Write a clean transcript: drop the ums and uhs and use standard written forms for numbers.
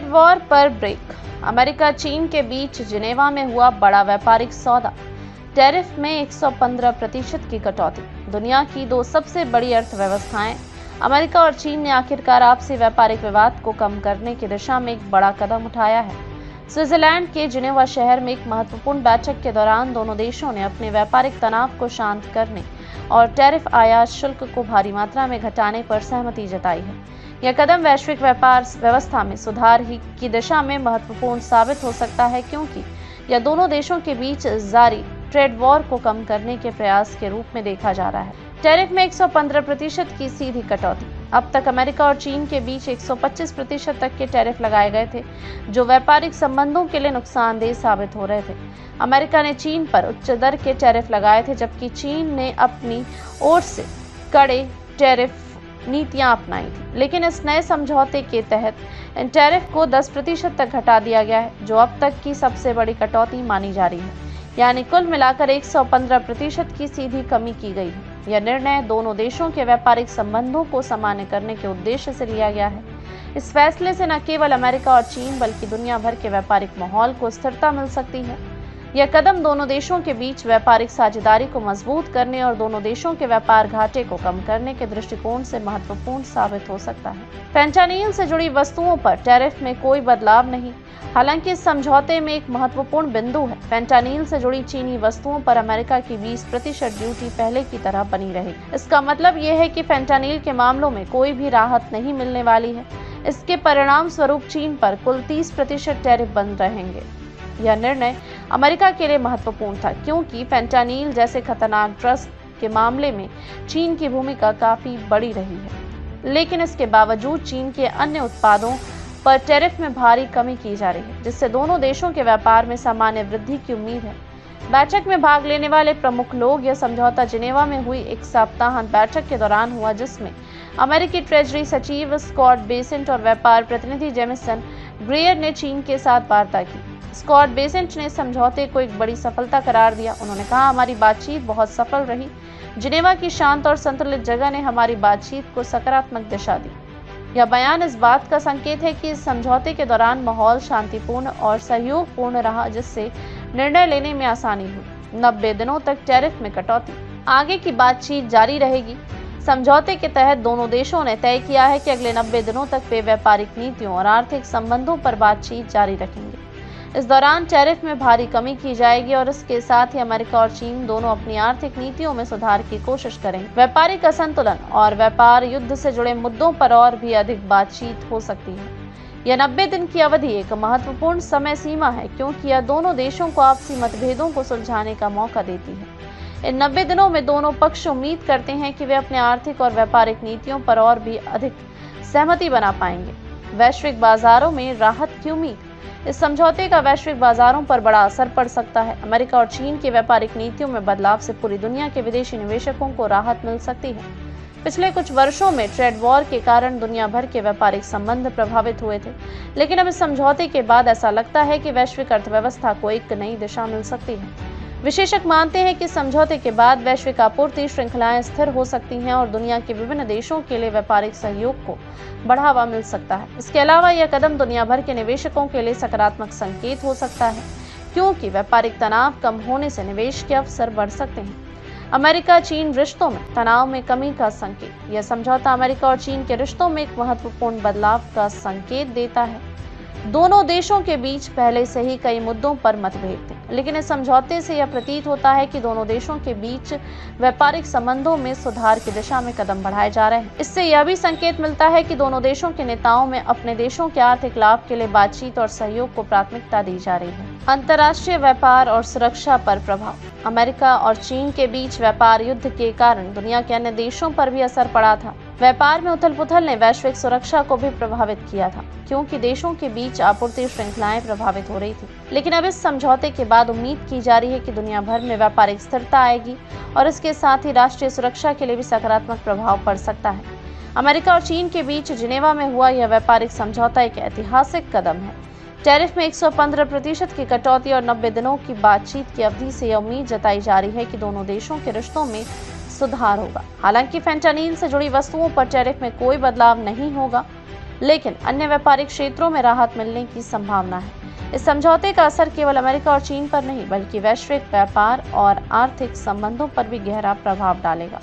War पर break. America चीन के बीच जिनेवा में हुआ बड़ा व्यापारिक सौदा। टैरिफ में 115% की कटौती। दुनिया की दो सबसे बड़ी अर्थव्यवस्थाएं अमेरिका और चीन ने आखिरकार आपसी व्यापारिक विवाद को कम करने की दिशा में एक बड़ा कदम उठाया है। स्विट्जरलैंड के जिनेवा शहर में एक महत्वपूर्ण बैठक के दौरान दोनों देशों ने अपने व्यापारिक तनाव को शांत करने और टैरिफ आयात शुल्क को भारी मात्रा में घटाने पर सहमति जताई है। यह कदम वैश्विक व्यापार व्यवस्था में सुधार की दिशा में महत्वपूर्ण साबित हो सकता है, क्योंकि यह दोनों देशों के बीच जारी ट्रेड वॉर को कम करने के प्रयास के रूप में देखा जा रहा है। टैरिफ में 115% की सीधी कटौती। अब तक अमेरिका और चीन के बीच 125% तक के टैरिफ लगाए गए थे, जो व्यापारिक संबंधों के लिए नुकसानदेह साबित हो रहे थे। अमेरिका ने चीन पर उच्च दर के टैरिफ लगाए थे, जबकि चीन ने अपनी ओर से कड़े टैरिफ नीतियां अपनाई थी। लेकिन इस नए समझौते के तहत इन टैरिफ को 10% तक घटा दिया गया है, जो अब तक की सबसे बड़ी कटौती मानी जा रही है। यानी कुल मिलाकर 115% की सीधी कमी की गई है। यह निर्णय दोनों देशों के व्यापारिक संबंधों को सामान्य करने के उद्देश्य से लिया गया है। इस फैसले से न केवल अमेरिका और चीन बल्कि दुनिया भर के व्यापारिक माहौल को स्थिरता मिल सकती है। यह कदम दोनों देशों के बीच व्यापारिक साझेदारी को मजबूत करने और दोनों देशों के व्यापार घाटे को कम करने के दृष्टिकोण से महत्वपूर्ण साबित हो सकता है। फेंटानिल से जुड़ी वस्तुओं पर टैरिफ में कोई बदलाव नहीं। हालांकि इस समझौते में एक महत्वपूर्ण बिंदु है। फेंटानिल से जुड़ी चीनी वस्तुओं पर अमेरिका की 20% ड्यूटी पहले की तरह बनी रहेगी। इसका मतलब यह है कि फेंटानिल के मामलों में कोई भी राहत नहीं मिलने वाली है। इसके परिणाम स्वरूप चीन पर कुल 30% टैरिफ बंद रहेंगे। यह निर्णय अमेरिका के लिए महत्वपूर्ण था, क्योंकि फेंटानिल जैसे खतरनाक ड्रग्स के मामले में चीन की भूमिका काफी बड़ी रही है। लेकिन इसके बावजूद चीन के अन्य उत्पादों पर टैरिफ में भारी कमी की जा रही है, जिससे दोनों देशों के व्यापार में सामान्य वृद्धि की उम्मीद है। बैठक में भाग लेने वाले प्रमुख लोग यह समझौता जिनेवा में हुई एक सप्ताहांत बैठक के दौरान हुआ, जिसमें अमेरिकी ट्रेजरी सचिव स्कॉट बेसेंट और व्यापार प्रतिनिधि जेमिसन ग्रेयर ने चीन के साथ वार्ता की। स्कॉट बेसेंट ने समझौते को एक बड़ी सफलता करार दिया। उन्होंने कहा, हमारी बातचीत बहुत सफल रही। जिनेवा की शांत और संतुलित जगह ने हमारी बातचीत को सकारात्मक दिशा दी। यह बयान इस बात का संकेत है कि इस समझौते के दौरान माहौल शांतिपूर्ण और सहयोगपूर्ण रहा, जिससे निर्णय लेने में आसानी हुई। 90 दिनों तक टैरिफ में कटौती। आगे की बातचीत जारी रहेगी। समझौते के तहत दोनों देशों ने तय किया है कि अगले 90 दिनों तक वे व्यापारिक नीतियों और आर्थिक संबंधों पर बातचीत जारी रखेंगे। इस दौरान टैरिफ में भारी कमी की जाएगी और इसके साथ ही अमेरिका और चीन दोनों अपनी आर्थिक नीतियों में सुधार की कोशिश करेंगे। व्यापारिक असंतुलन और व्यापार युद्ध से जुड़े मुद्दों पर और भी अधिक बातचीत हो सकती है। यह 90 दिन की अवधि एक महत्वपूर्ण समय सीमा है, क्योंकि यह दोनों देशों को आपसी मतभेदों को सुलझाने का मौका देती है। इन 90 दिनों में दोनों पक्ष उम्मीद करते हैं कि वे अपने आर्थिक और व्यापारिक नीतियों पर और भी अधिक सहमति बना पाएंगे। वैश्विक बाजारों में राहत की उम्मीद। इस समझौते का वैश्विक बाजारों पर बड़ा असर पड़ सकता है। अमेरिका और चीन की व्यापारिक नीतियों में बदलाव से पूरी दुनिया के विदेशी निवेशकों को राहत मिल सकती है। पिछले कुछ वर्षों में ट्रेड वॉर के कारण दुनिया भर के व्यापारिक संबंध प्रभावित हुए थे, लेकिन अब इस समझौते के बाद ऐसा लगता है कि वैश्विक अर्थव्यवस्था को एक नई दिशा मिल सकती है। विशेषज्ञ मानते हैं कि समझौते के बाद वैश्विक आपूर्ति श्रृंखलाएं स्थिर हो सकती हैं और दुनिया के विभिन्न देशों के लिए व्यापारिक सहयोग को बढ़ावा मिल सकता है। इसके अलावा यह कदम दुनिया भर के निवेशकों के लिए सकारात्मक संकेत हो सकता है, क्योंकि व्यापारिक तनाव कम होने से निवेश के अवसर बढ़ सकते हैं। अमेरिका चीन रिश्तों में तनाव में कमी का संकेत। यह समझौता अमेरिका और चीन के रिश्तों में एक महत्वपूर्ण बदलाव का संकेत देता है। दोनों देशों के बीच पहले से ही कई मुद्दों पर मतभेद थे, लेकिन इस समझौते से यह प्रतीत होता है कि दोनों देशों के बीच व्यापारिक संबंधों में सुधार की दिशा में कदम बढ़ाए जा रहे हैं। इससे यह भी संकेत मिलता है कि दोनों देशों के नेताओं में अपने देशों के आर्थिक लाभ के लिए बातचीत और सहयोग को प्राथमिकता दी जा रही है। अंतर्राष्ट्रीय व्यापार और सुरक्षा पर प्रभाव। अमेरिका और चीन के बीच व्यापार युद्ध के कारण दुनिया के अन्य देशों पर भी असर पड़ा था। व्यापार में उथल-पुथल ने वैश्विक सुरक्षा को भी प्रभावित किया था, क्योंकि देशों के बीच आपूर्ति श्रृंखलाएं प्रभावित हो रही थी। लेकिन अब इस समझौते के बाद उम्मीद की जा रही है कि दुनिया भर में व्यापारिक स्थिरता आएगी और इसके साथ ही राष्ट्रीय सुरक्षा के लिए भी सकारात्मक प्रभाव पड़ सकता है। अमेरिका और चीन के बीच जिनेवा में हुआ यह व्यापारिक समझौता एक ऐतिहासिक कदम है। टैरिफ में 115% की कटौती और 90 दिनों की बातचीत की अवधि से यह उम्मीद जताई जा रही है कि दोनों देशों के रिश्तों में सुधार होगा। हालांकि फेंटानिल से जुड़ी वस्तुओं पर टैरिफ में कोई बदलाव नहीं होगा। लेकिन अन्य व्यापारिक क्षेत्रों में राहत मिलने की संभावना है। इस समझौते का असर केवल अमेरिका और चीन पर नहीं, बल्कि वैश्विक व्यापार और आर्थिक संबंधों पर भी गहरा प्रभाव डालेगा।